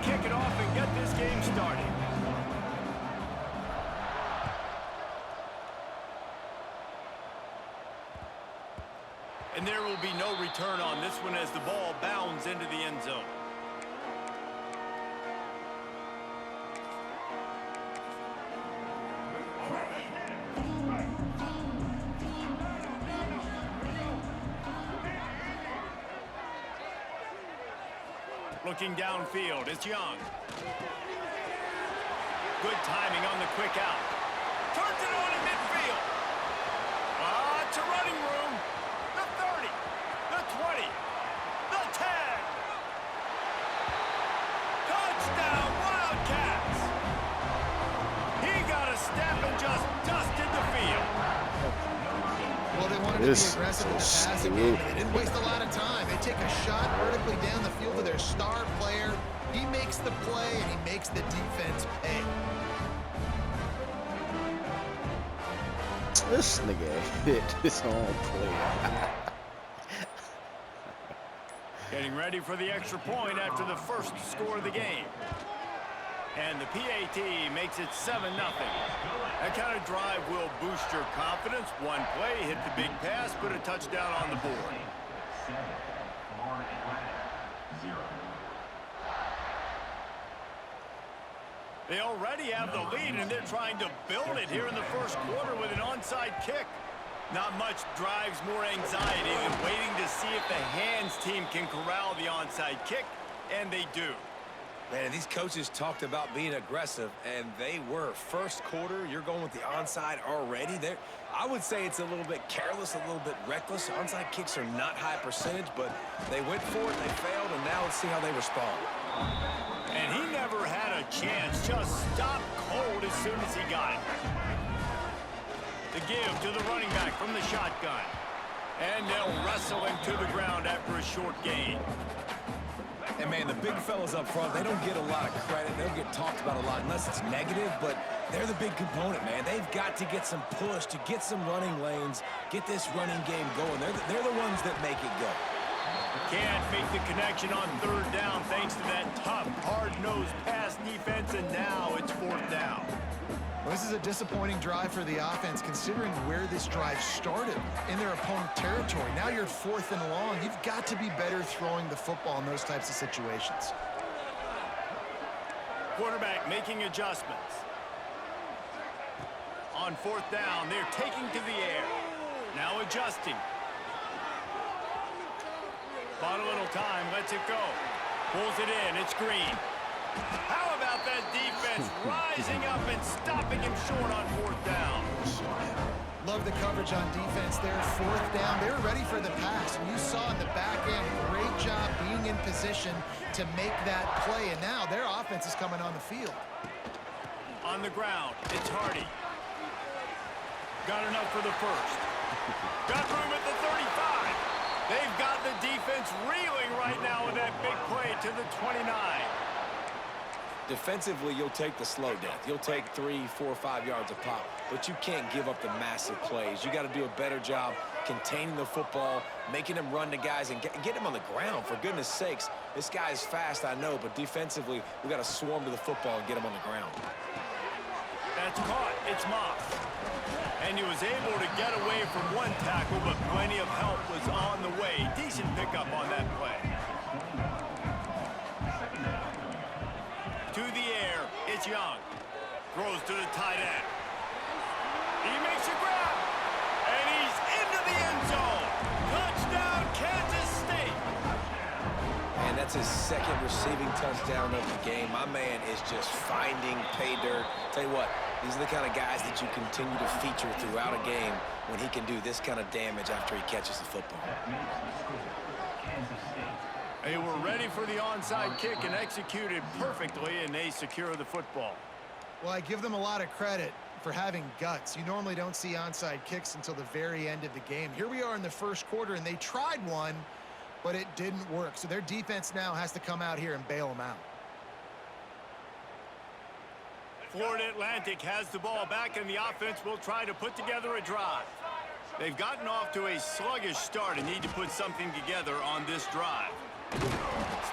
kick it off and get this game started. And there will be no return on this one as the ball bounds into the end zone. Looking downfield, it's Young. Good timing on the quick out. Turns it on in midfield. It's a running room. The 30, the 20, the 10. Touchdown, Wildcats. He got a step and just dusted the field. Well, they wanted to be aggressive in the passing game, and they didn't waste a lot of time. They take a shot vertically down the field to their star player. He makes the play, and he makes the defense pay. This nigga hit his own play. Getting ready for the extra point after the first score of the game. And the PAT makes it 7-0. That kind of drive will boost your confidence. One play, hit the big pass, put a touchdown on the board. They already have the lead, and they're trying to build it here in the first quarter with an onside kick. Not much drives more anxiety than waiting to see if the hands team can corral the onside kick, and they do. Man, these coaches talked about being aggressive, and they were. First quarter, you're going with the onside already. I would say it's a little bit careless, a little bit reckless. Onside kicks are not high percentage, but they went for it, they failed, and now let's see how they respond. And he never had a chance, just stopped cold as soon as he got it. The give to the running back from the shotgun. And they'll wrestle him to the ground after a short gain. And, man, the big fellas up front, they don't get a lot of credit. They'll get talked about a lot unless it's negative, but they're the big component, man. They've got to get some push, to get some running lanes, get this running game going. They're the ones that make it go. Can't make the connection on third down thanks to that tough, hard-nosed pass defense, and now it's fourth down. Well, this is a disappointing drive for the offense, considering where this drive started, in their opponent territory. Now you're at 4th and long. You've got to be better throwing the football in those types of situations. Quarterback making adjustments. On 4th down, they're taking to the air. Now adjusting. Bought a little time, lets it go. Pulls it in, it's Green. How about that defense rising up and stopping him short on 4th down? Love the coverage on defense there. 4th down, they were ready for the pass. And you saw in the back end, great job being in position to make that play. And now their offense is coming on the field. On the ground, it's Hardy. Got enough for the first. Got room at the 35. They've got the defense reeling right now with that big play to the 29. Defensively, you'll take the slow death. You'll take 3, 4, 5 yards a pop, but you can't give up the massive plays. You got to do a better job containing the football, making them run to guys, and get them on the ground. For goodness sakes, this guy is fast, I know, but defensively, we got to swarm to the football and get him on the ground. That's caught. It's Moss. And he was able to get away from one tackle, but plenty of help was on the way. Decent pickup on that play. To the air, it's Young. Throws to the tight end. He makes a grab. And he's into the end zone. Touchdown, Kansas State. And that's his second receiving touchdown of the game. My man is just finding pay dirt. Tell you what, these are the kind of guys that you continue to feature throughout a game when he can do this kind of damage after he catches the football. They were ready for the onside kick and executed perfectly, and they secure the football. Well, I give them a lot of credit for having guts. You normally don't see onside kicks until the very end of the game. Here we are in the first quarter, and they tried one, but it didn't work. So their defense now has to come out here and bail them out. Florida Atlantic has the ball back, and the offense will try to put together a drive. They've gotten off to a sluggish start and need to put something together on this drive.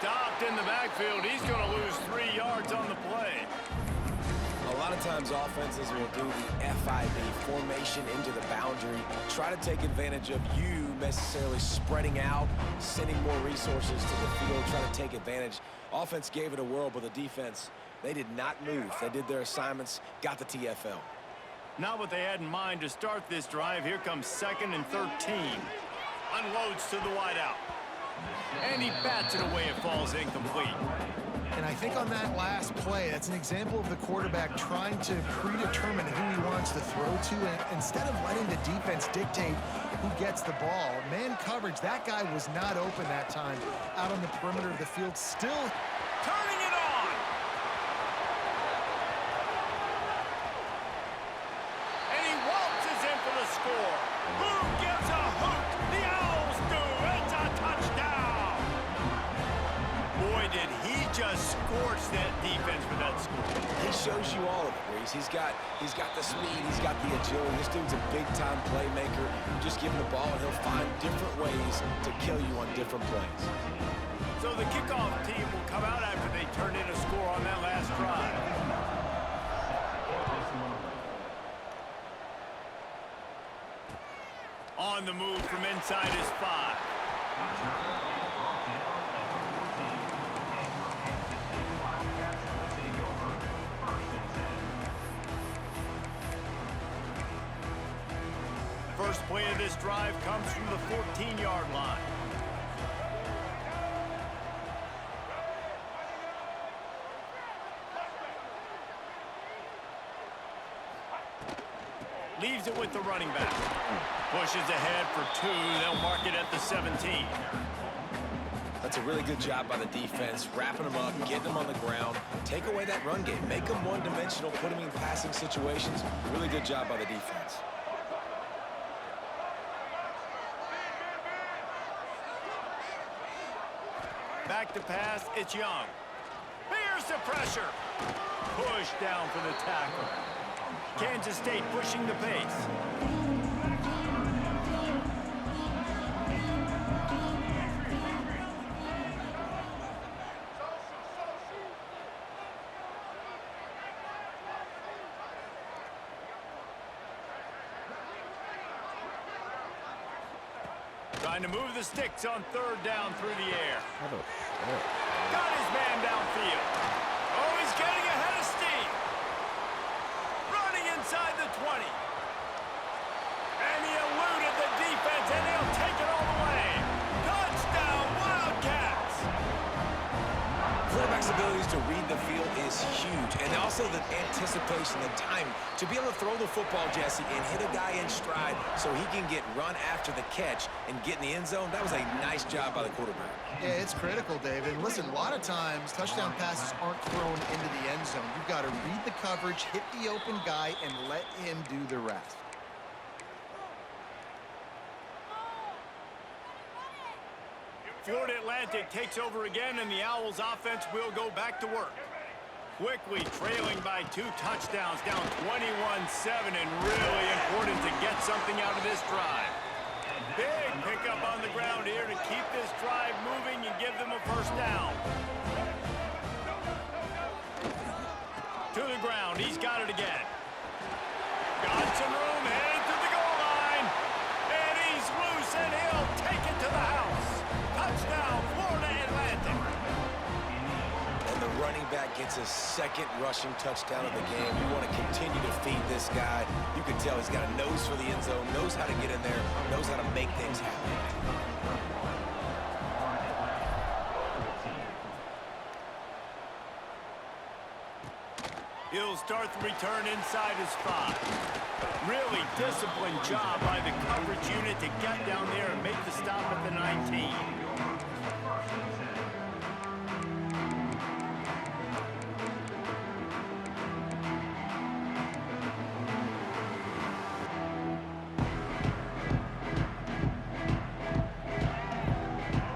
stopped in the backfield. He's going to lose 3 yards on the play. A lot of times offenses will do the FIB, formation into the boundary, try to take advantage of you necessarily spreading out, sending more resources to the field, trying to take advantage. Offense gave it a whirl, but the defense, they did not move. They did their assignments, got the TFL. Not what they had in mind to start this drive. Here comes 2nd and 13. Unloads to the wideout. And he bats it away. It falls incomplete. And I think on that last play, that's an example of the quarterback trying to predetermine who he wants to throw to, and instead of letting the defense dictate who gets the ball. Man coverage, that guy was not open that time out on the perimeter of the field, still turning it on. And he waltzes in for the score. Who gives a hoot? The Owls do. It's a touchdown. Boy, did he just scorch that defense with that score. He shows you all of it, Reese. He's got the speed, he's got the agility. This dude's a big-time playmaker. You just give him the ball, and he'll find different ways to kill you on different plays. So the kickoff team will come out after they turn in a score on that last drive. On the move from inside his 5. First play of this drive comes from the 14-yard line. Leaves it with the running back. Pushes ahead for 2. They'll mark it at the 17. That's a really good job by the defense, wrapping them up, getting them on the ground, take away that run game, make them one-dimensional, put them in passing situations. Really good job by the defense. Back to pass, it's Young. Here's the pressure. Push down for the tackle. Kansas State pushing the pace. Trying to move the sticks on 3rd down through the air. Got his man downfield. Oh, he's getting ahead of steam. Running inside the 20. And he eluded the defense, and he'll take it all the way. Touchdown, Wildcats! Quarterback's abilities to read the field is huge, and also the anticipation, the time to be able to throw the football, Jesse, and hit a guy in stride so he can get run after the catch and get in the end zone. That was a nice job by the quarterback. Yeah, it's critical, David. Listen, a lot of times touchdown passes aren't thrown into the end zone. You've got to read the coverage, hit the open guy, and let him do the rest. Florida Atlantic takes over again, and the Owls offense will go back to work. Quickly trailing by 2 touchdowns, down 21-7, and really important to get something out of this drive. Big pickup on the ground here to keep this drive moving and give them a first down. To the ground, he's got it again. Got some room, headed to the goal line. And he's loose, and he'll take it to the house. Touchdown, Florida Atlantic. And the running back gets his 2nd rushing touchdown of the game. You want to continue to feed this guy. You can tell he's got a nose for the end zone, knows how to get in there, knows how to make things happen. He'll start the return inside his 5. Really disciplined job by the coverage unit to get down there and make the stop at the 19.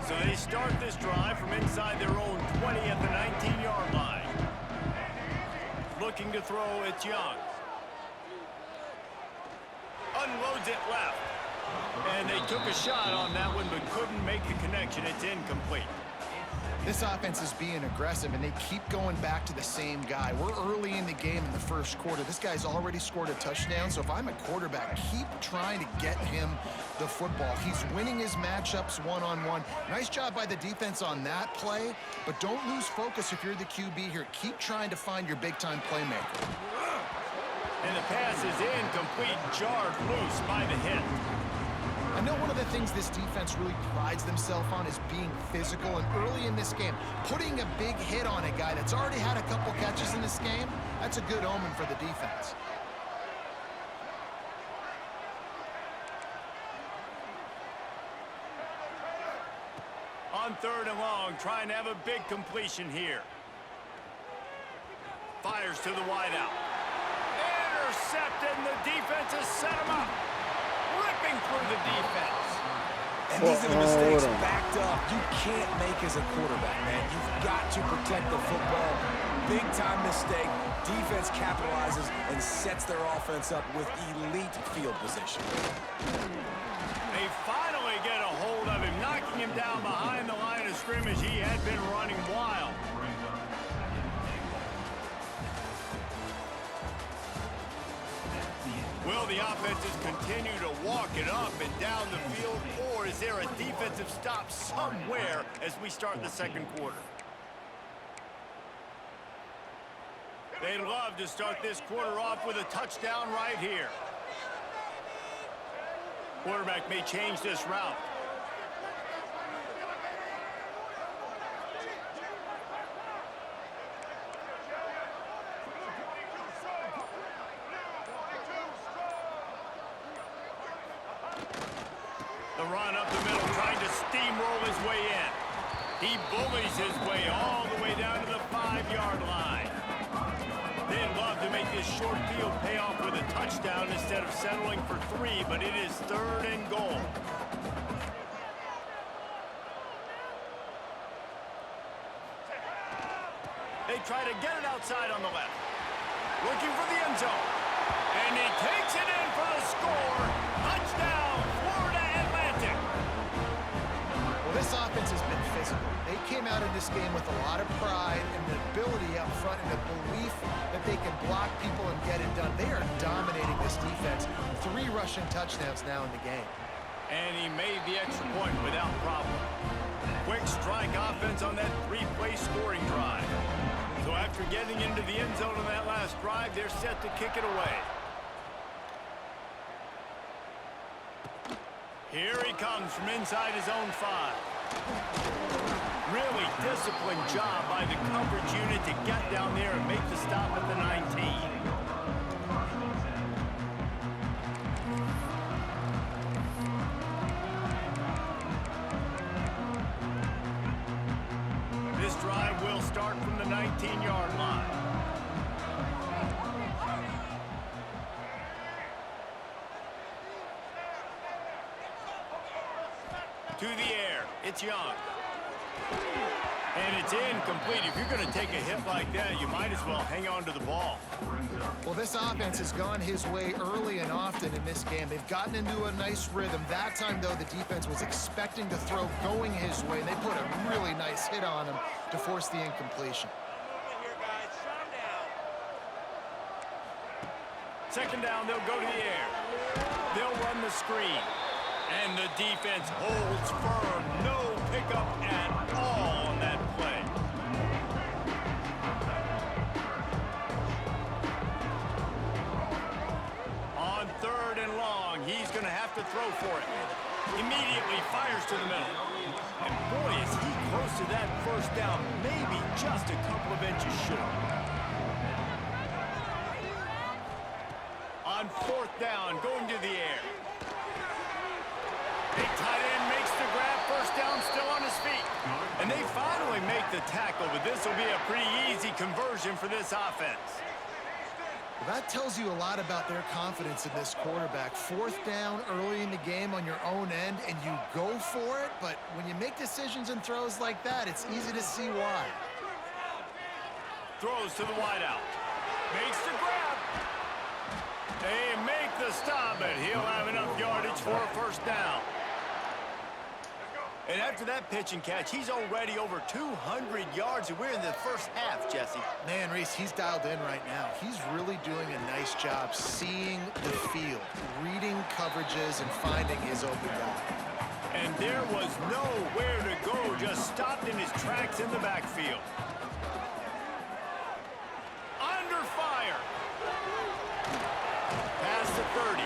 So they start this drive from inside their own 20 at the 19-yard line. Looking to throw, it's Young. Unloads it left. And they took a shot on that one, but couldn't make the connection. It's incomplete. This offense is being aggressive, and they keep going back to the same guy. We're early in the game in the first quarter. This guy's already scored a touchdown, so if I'm a quarterback, keep trying to get him the football. He's winning his matchups one-on-one. Nice job by the defense on that play, but don't lose focus if you're the QB here. Keep trying to find your big-time playmaker. And the pass is incomplete, jarred loose by the hit. I know one of the things this defense really prides themselves on is being physical, and early in this game, putting a big hit on a guy that's already had a couple catches in this game, that's a good omen for the defense. On 3rd and long, trying to have a big completion here. Fires to the wideout. Intercepted, and the defense has set him up. Ripping through the defense. And these are the mistakes backed up. You can't make as a quarterback, man. You've got to protect the football. Big-time mistake. Defense capitalizes and sets their offense up with elite field position. They finally get a hold of him, knocking him down behind the line of scrimmage. He had been running wild. Will the offenses continue to walk it up and down the field, or is there a defensive stop somewhere as we start the second quarter? They'd love to start this quarter off with a touchdown right here. Quarterback may change this route. The run up the middle, trying to steamroll his way in. He bullies his way all the way down to the 5-yard line. They'd love to make this short field pay off with a touchdown instead of settling for 3, but it is 3rd and goal. They try to get it outside on the left. Looking for the end zone. And he takes it in for the score. Touchdown, Florida Atlantic. Well, this offense has been physical. They came out in this game with a lot of pride and the ability up front and the belief that they can block people and get it done. They are dominating this defense. 3 rushing touchdowns now in the game. And he made the extra point without problem. Quick strike offense on that 3-play scoring drive. So after getting into the end zone on that last drive, they're set to kick it away. Here he comes from inside his own 5. Really disciplined job by the coverage unit to get down there and make the stop at the 19. This drive will start from the 19-yard line. To the air, it's Young. And it's incomplete. If you're going to take a hit like that, you might as well hang on to the ball. Well, this offense has gone his way early and often in this game. They've gotten into a nice rhythm. That time, though, the defense was expecting to throw going his way. They put a really nice hit on him to force the incompletion. Second down, they'll go to the air. They'll run the screen. And the defense holds firm. No pickup at all on that play. On 3rd and long, he's going to have to throw for it. Immediately fires to the middle. And boy, is he close to that first down. Maybe just a couple of inches short. On 4th down, going to the air. Big tight end makes the grab, first down, still on his feet. And they finally make the tackle, but this will be a pretty easy conversion for this offense. Well, that tells you a lot about their confidence in this quarterback. 4th down early in the game on your own end, and you go for it, but when you make decisions and throws like that, it's easy to see why. Throws to the wideout. Makes the grab. They make the stop, but he'll have enough yardage for a first down. And after that pitch and catch, he's already over 200 yards, and we're in the first half, Jesse. Man, Reese, he's dialed in right now. He's really doing a nice job seeing the field, reading coverages, and finding his open guy. And there was nowhere to go, just stopped in his tracks in the backfield. Under fire. Past the 30.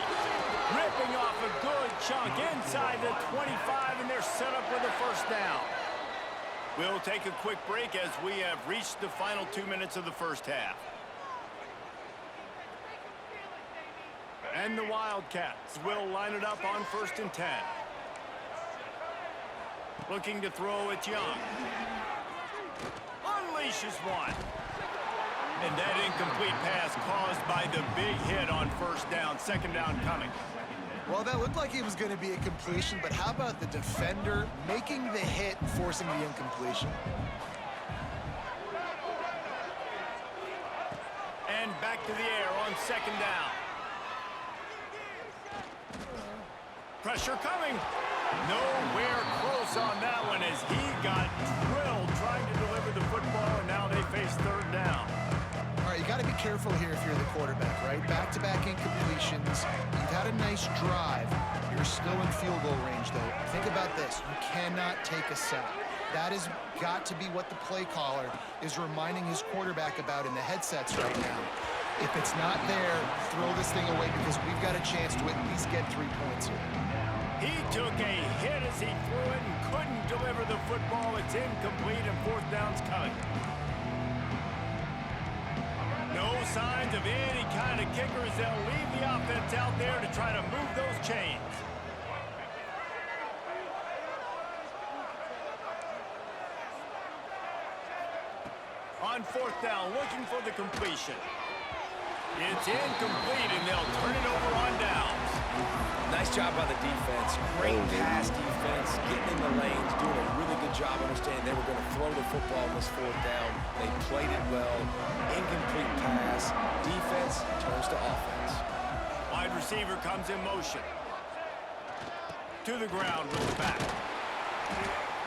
Ripping off a good chunk inside the 25, and they're set up with a first down. We'll take a quick break as we have reached the final 2 minutes of the first half. And the Wildcats will line it up on 1st and 10. Looking to throw it Young. Unleashes one. And that incomplete pass caused by the big hit on first down. 2nd down coming. Well, that looked like it was going to be a completion, but how about the defender making the hit and forcing the incompletion? And back to the air on 2nd down. Pressure coming. Nowhere close on that one as he got drilled trying to deliver the football, and now they face 3rd down. All right, you got to be careful here if you're the quarterback, right? Back-to-back incompletions. You've had a nice drive. You're still in field goal range, though. Think about this. You cannot take a sack. That has got to be what the play caller is reminding his quarterback about in the headsets right now. If it's not there, throw this thing away because we've got a chance to at least get 3 points here. He took a hit as he threw it and couldn't deliver the football. It's incomplete, and 4th down's coming. No signs of any kind of kickers. They'll leave the offense out there to try to move those chains. On 4th down, looking for the completion. It's incomplete, and they'll turn it over on downs. Nice job by the defense. Great pass defense, getting in the lanes, doing a really good job understanding they were going to throw the football on this 4th down. They played it well. Incomplete pass. Defense turns to offense. Wide receiver comes in motion. To the ground with the back.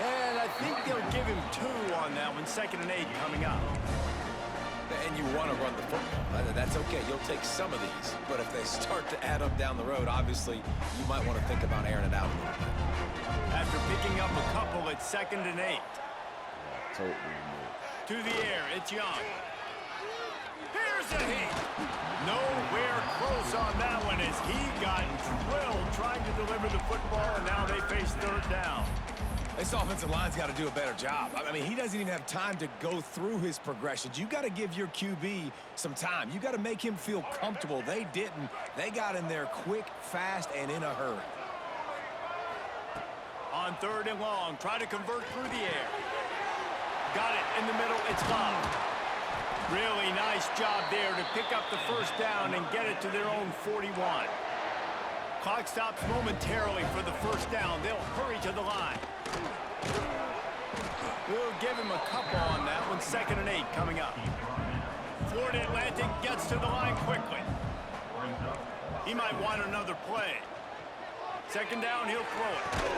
And I think they'll give him 2 on that one. 2nd and 8 coming up. And you want to run the football. That's okay. You'll take some of these. But if they start to add up down the road, obviously, you might want to think about airing it out a little bit. After picking up a couple at 2nd and 8. Totally. To the air, it's Young. Here's a hit. Nowhere close on that one as he got drilled trying to deliver the football, and now they face 3rd down. This offensive line's got to do a better job. I mean, he doesn't even have time to go through his progressions. You got to give your QB some time. You got to make him feel comfortable. They didn't. They got in there quick, fast, and in a hurry. On 3rd and long, try to convert through the air. Got it in the middle. It's Love. Really nice job there to pick up the first down and get it to their own 41. Clock stops momentarily for the first down. They'll hurry to the line. We'll give him a couple on that one. 2nd and 8 coming up. Florida Atlantic gets to the line quickly. He might want another play. 2nd down, he'll throw it.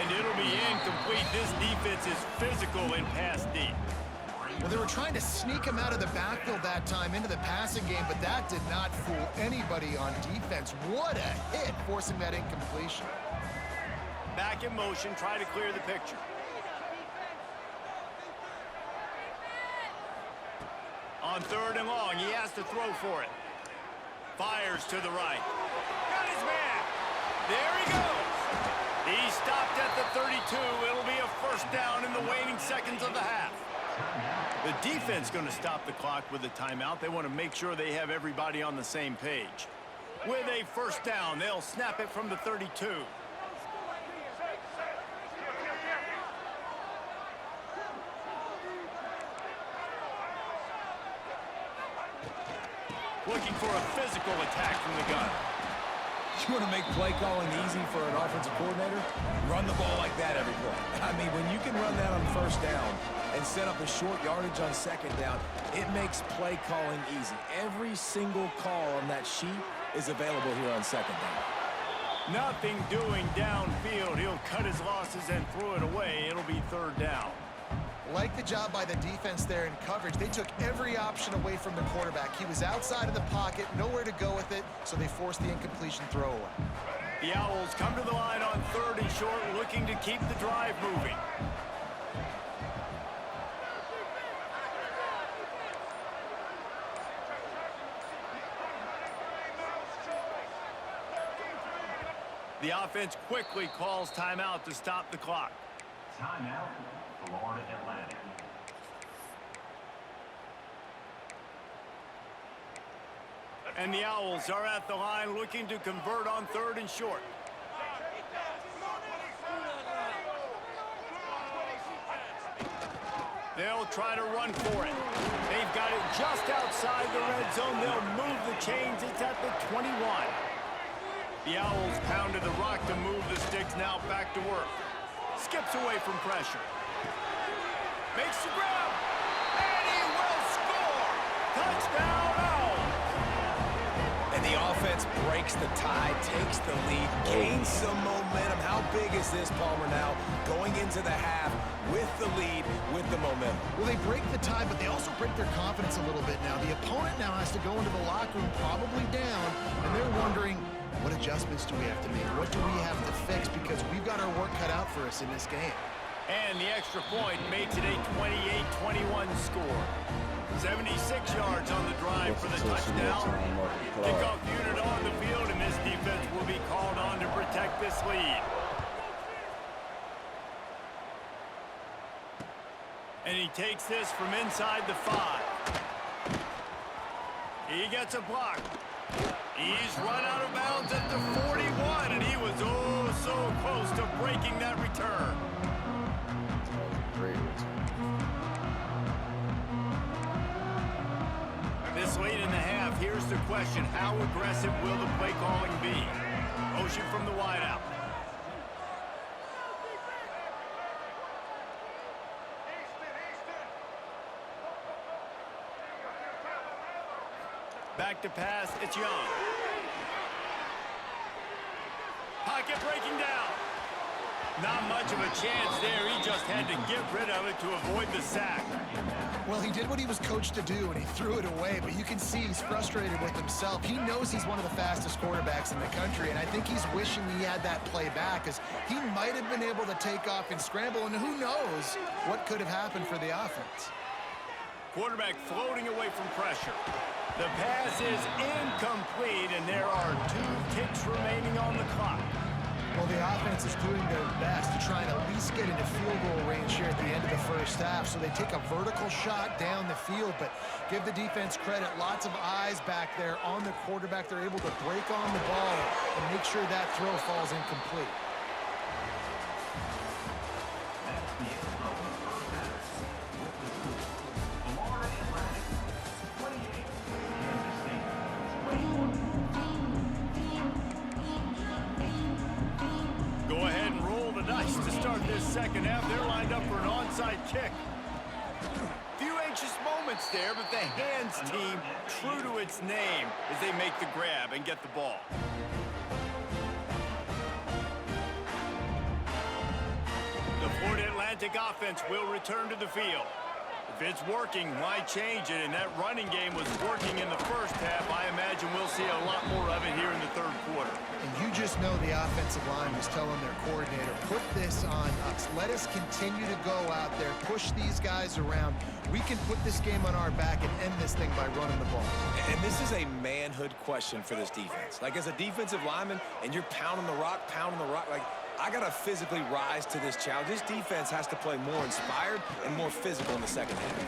And it'll be incomplete. This defense is physical in pass deep. Well, they were trying to sneak him out of the backfield that time into the passing game, but that did not fool anybody on defense. What a hit, forcing that incompletion. Back in motion, try to clear the picture. On 3rd and long, he has to throw for it. Fires to the right. Got his man. There he goes. He stopped at the 32. It'll be a first down in the waning seconds of the half. The defense going to stop the clock with a timeout. They want to make sure they have everybody on the same page. With a first down, they'll snap it from the 32. Looking for a physical attack from the gun. You want to make play calling easy for an offensive coordinator? Run the ball like that every play. I mean, when you can run that on first down and set up a short yardage on 2nd down, it makes play calling easy. Every single call on that sheet is available here on 2nd down. Nothing doing downfield. He'll cut his losses and throw it away. It'll be third down. Like the job by the defense there in coverage. They took every option away from the quarterback. He was outside of the pocket, nowhere to go with it, so they forced the incompletion throwaway. The Owls come to the line on 3rd and short, looking to keep the drive moving. The offense quickly calls timeout to stop the clock. Timeout, Florida Atlantic. And the Owls are at the line looking to convert on 3rd and short. They'll try to run for it. They've got it just outside the red zone. They'll move the chains. It's at the 21. The Owls pounded the rock to move the sticks, now back to work. Skips away from pressure. Makes the grab. And he will score! Touchdown, Owls! And the offense breaks the tie, takes the lead, gains some momentum. How big is this, Palmer, now? Going into the half with the lead, with the momentum. Well, they break the tie, but they also break their confidence a little bit now. The opponent now has to go into the locker room probably down, and they're wondering, what adjustments do we have to make? What do we have to fix? Because we've got our work cut out for us in this game. And the extra point makes it a 28-21 score. 76 yards on the drive for the touchdown. Kickoff unit on the field, and this defense will be called on to protect this lead. And he takes this from inside the 5. He gets a block. He's run out of bounds at the 41, and he was oh so close to breaking that return. Great return. This late in the half, here's the question. How aggressive will the play calling be? Motion from the wideout. Back to pass, it's Young. Pocket breaking down. Not much of a chance there. He just had to get rid of it to avoid the sack. Well, he did what he was coached to do, and he threw it away, but you can see he's frustrated with himself. He knows he's one of the fastest quarterbacks in the country, and I think he's wishing he had that play back, because he might have been able to take off and scramble, and who knows what could have happened for the offense. Quarterback floating away from pressure. The pass is incomplete, and there are 2 ticks remaining on the clock. Well, the offense is doing their best to try and at least get into field goal range here at the end of the first half. So they take a vertical shot down the field, but give the defense credit. Lots of eyes back there on the quarterback. They're able to break on the ball and make sure that throw falls incomplete. Second half, they're lined up for an onside kick. Few anxious moments there, but the hands team, true to its name, as they make the grab and get the ball. The Florida Atlantic offense will return to the field. If it's working, why change it? And that running game was working in the first half. I imagine we'll see a lot more of it here in the third quarter. And you just know the offensive line was telling their coordinator, put this on us. Let us continue to go out there, push these guys around. We can put this game on our back and end this thing by running the ball. And this is a manhood question for this defense. Like, as a defensive lineman, and you're pounding the rock, like, I got to physically rise to this challenge. This defense has to play more inspired and more physical in the second half.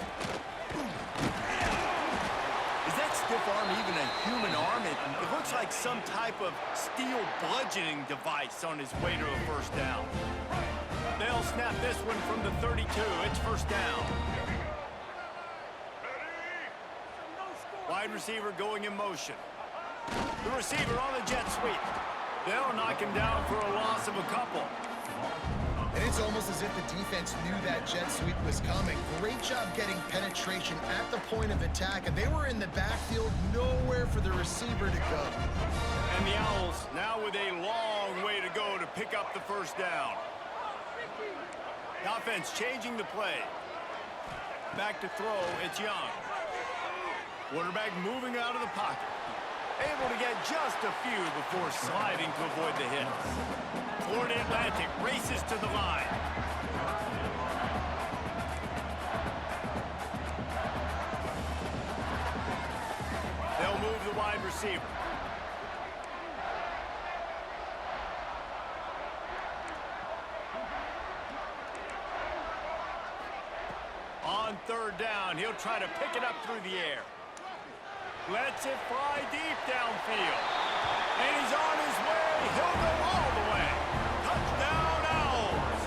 Is that stiff arm even a human arm? It looks like some type of steel bludgeoning device on his way to a first down. They'll snap this one from the 32. It's first down. Wide receiver going in motion. The receiver on the jet sweep. They'll knock him down for a loss of a couple. And it's almost as if the defense knew that jet sweep was coming. Great job getting penetration at the point of attack, and they were in the backfield, nowhere for the receiver to go. And the Owls now with a long way to go to pick up the first down. The offense changing the play. Back to throw, it's Young. Quarterback moving out of the pocket. Able to get just a few before sliding to avoid the hits. Florida Atlantic races to the line. They'll move the wide receiver. On third down, he'll try to pick it up through the air. Lets it fly deep downfield. And he's on his way. He'll go all the way. Touchdown, Owls.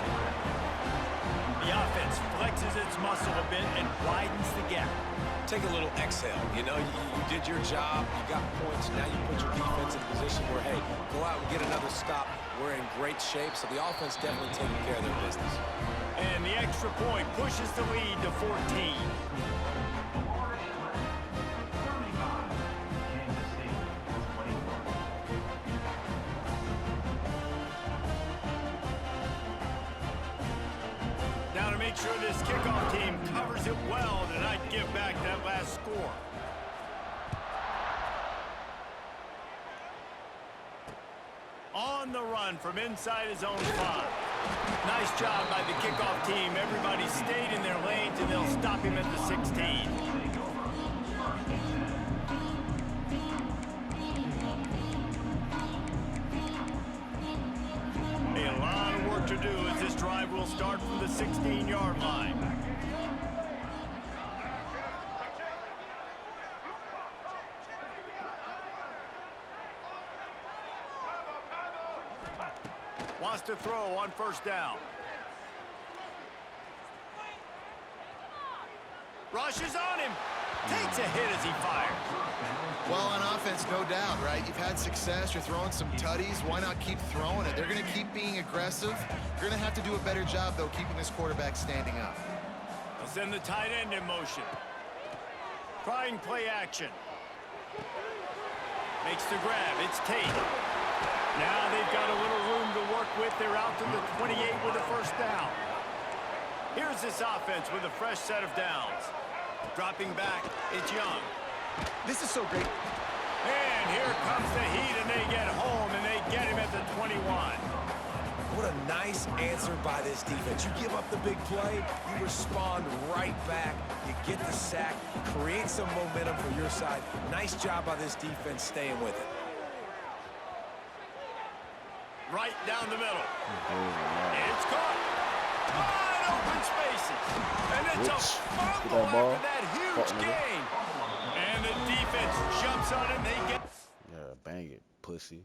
The offense flexes its muscle a bit and widens the gap. Take a little exhale. You know, you did your job. You got points. Now you put your defense in a position where, hey, go out and get another stop. We're in great shape. So the offense definitely taking care of their business. And the extra point pushes the lead to 14. Now to make sure this kickoff team covers it well to not give back that last score. On the run from inside his own 5. Nice job by the kickoff team. Everybody stayed in their lanes, and they'll stop him at the 16. A lot of work to do as this drive will start from the 16-yard line. Wants to throw on first down. Rushes on him. Takes a hit as he fires. Well, on offense, no doubt, right? You've had success. You're throwing some tutties. Why not keep throwing it? They're going to keep being aggressive. You're going to have to do a better job, though, keeping this quarterback standing up. They'll send the tight end in motion. Trying play action. Makes the grab. It's Tate. Now they've got a little room to work with. They're out to the 28 with a first down. Here's this offense with a fresh set of downs. Dropping back, it's Young. This is so great. And here comes the heat, and they get home, and they get him at the 21. What a nice answer by this defense. You give up the big play, you respond right back, you get the sack, create some momentum for your side. Nice job by this defense staying with it. Right down the middle. It's caught. Wide open spaces. And it's a fumble after that huge gain. And the defense jumps on it. They get... Yeah, bang it, pussy.